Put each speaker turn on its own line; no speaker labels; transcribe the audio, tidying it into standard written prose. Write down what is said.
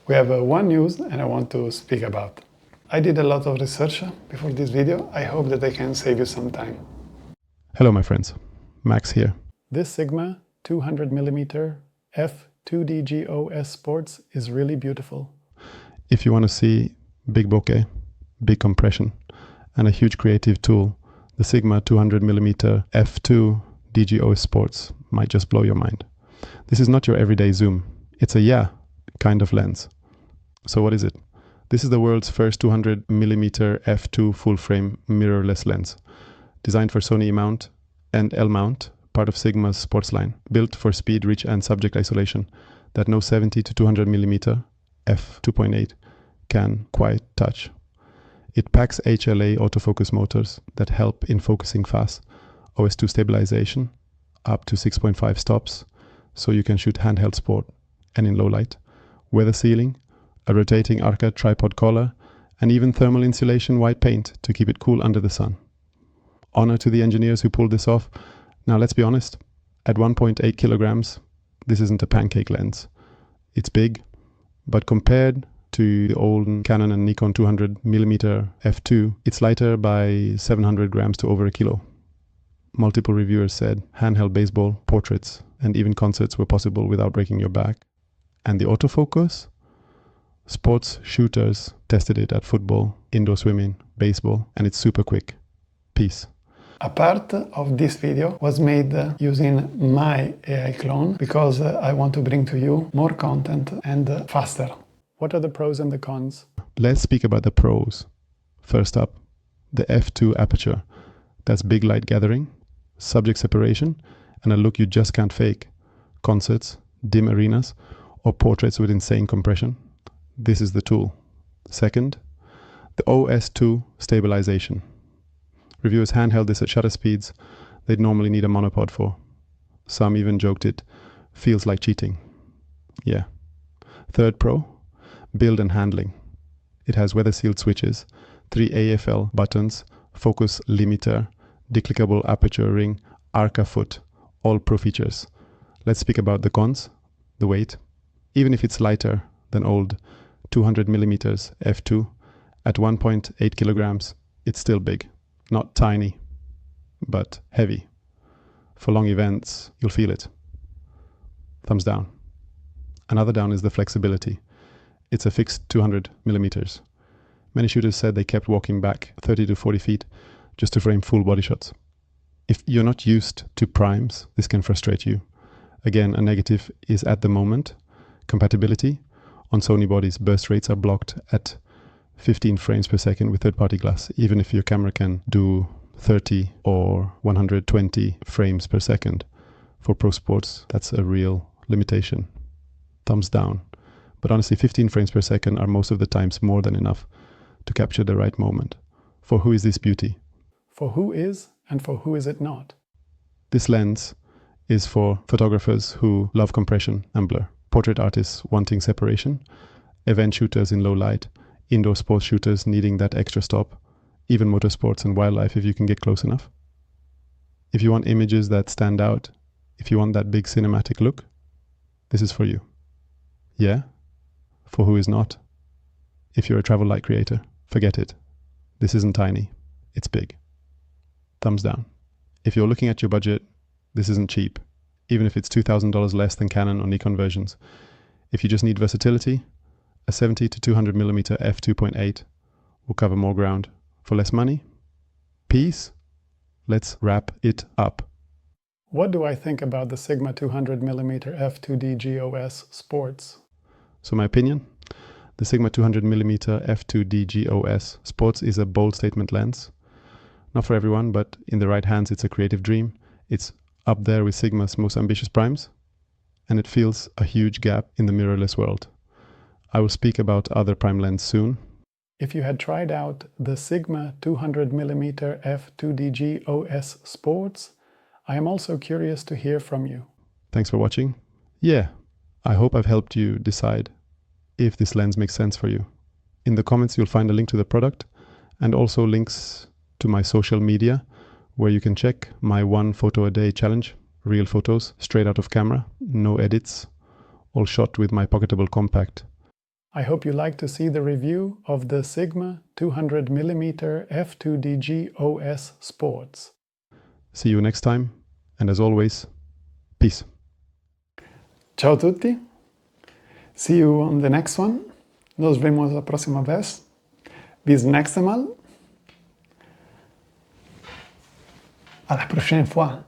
We have one news and I want to speak about. I did a lot of research before this video. I hope that I can save you some time.
Hello my friends, Max here.
This Sigma 200mm f2D Sports is really beautiful.
If you want to see big bokeh, big compression, and a huge creative tool, the Sigma 200mm f2D Sports might just blow your mind. This is not your everyday zoom. It's a kind of lens. So what is it? This is the world's first 200mm f2 full-frame mirrorless lens, designed for Sony E-mount and L-mount, part of Sigma's sports line, built for speed, reach, and subject isolation that no 70 to 200mm f2.8 can quite touch. It packs HLA autofocus motors that help in focusing fast, OS2 stabilization, up to 6.5 stops, so you can shoot handheld sport and in low light, weather sealing, a rotating Arca tripod collar, and even thermal insulation white paint to keep it cool under the sun. Honor to the engineers who pulled this off. Now let's be honest, at 1.8 kilograms, this isn't a pancake lens. It's big, but compared to the old Canon and Nikon 200mm f2, it's lighter by 700 grams to over a kilo. Multiple reviewers said handheld baseball, portraits, and even concerts were possible without breaking your back. And the autofocus? Sports shooters tested it at football, indoor swimming, baseball, and it's super quick. Peace.
A part of this video was made using my AI clone because I want to bring to you more content and faster. What are the pros and the cons?
Let's speak about the pros. First up, the f2 aperture. That's big light gathering, subject separation, and a look you just can't fake. Concerts, dim arenas, or portraits with insane compression. This is the tool. Second, the OS2 stabilization. Reviewers handheld this at shutter speeds they'd normally need a monopod for. Some even joked it feels like cheating. Yeah. Third pro, build and handling. It has weather-sealed switches, 3 AFL buttons, focus limiter, declickable aperture ring, Arca foot, all pro features. Let's speak about the cons, the weight. Even if it's lighter than old 200mm f2, at 1.8 kilograms, it's still big. Not tiny, but heavy. For long events, you'll feel it. Thumbs down. Another down is the flexibility. It's a fixed 200mm. Many shooters said they kept walking back 30 to 40 feet just to frame full body shots. If you're not used to primes, this can frustrate you. Again, a negative is at the moment, compatibility. On Sony bodies, burst rates are blocked at 15 frames per second with third-party glass, even if your camera can do 30 or 120 frames per second. For pro sports, that's a real limitation. Thumbs down. But honestly, 15 frames per second are most of the times more than enough to capture the right moment. For who is this beauty?
For who is and for who is it not?
This lens is for photographers who love compression and blur, portrait artists wanting separation, event shooters in low light, indoor sports shooters needing that extra stop, even motorsports and wildlife if you can get close enough. If you want images that stand out, if you want that big cinematic look, this is for you. Yeah? For who is not? If you're a travel light creator, forget it. This isn't tiny, it's big. Thumbs down. If you're looking at your budget, this isn't cheap, even if it's $2,000 less than Canon or Nikon versions. If you just need versatility, a 70 to 200mm f2.8 will cover more ground for less money. Peace. Let's wrap it up.
What do I think about the Sigma 200mm f2D Sports?
So my opinion, the Sigma 200mm f2D Sports is a bold statement lens. Not for everyone, but in the right hands it's a creative dream. It's up there with Sigma's most ambitious primes, and it fills a huge gap in the mirrorless world. I will speak about other prime lens soon.
If you had tried out the Sigma 200mm f2D Sports, I am also curious to hear from you.
Thanks for watching. Yeah, I hope I've helped you decide if this lens makes sense for you. In the comments you'll find a link to the product and also links to my social media where you can check my 1 photo a day challenge, real photos straight out of camera, no edits, all shot with my pocketable compact.
I hope you like to see the review of the Sigma 200mm f2DG OS Sports.
See you next time, and as always, peace.
Ciao a tutti. See you on the next one. Nos vemos la próxima vez. Bis nächste Mal. À la prochaine fois.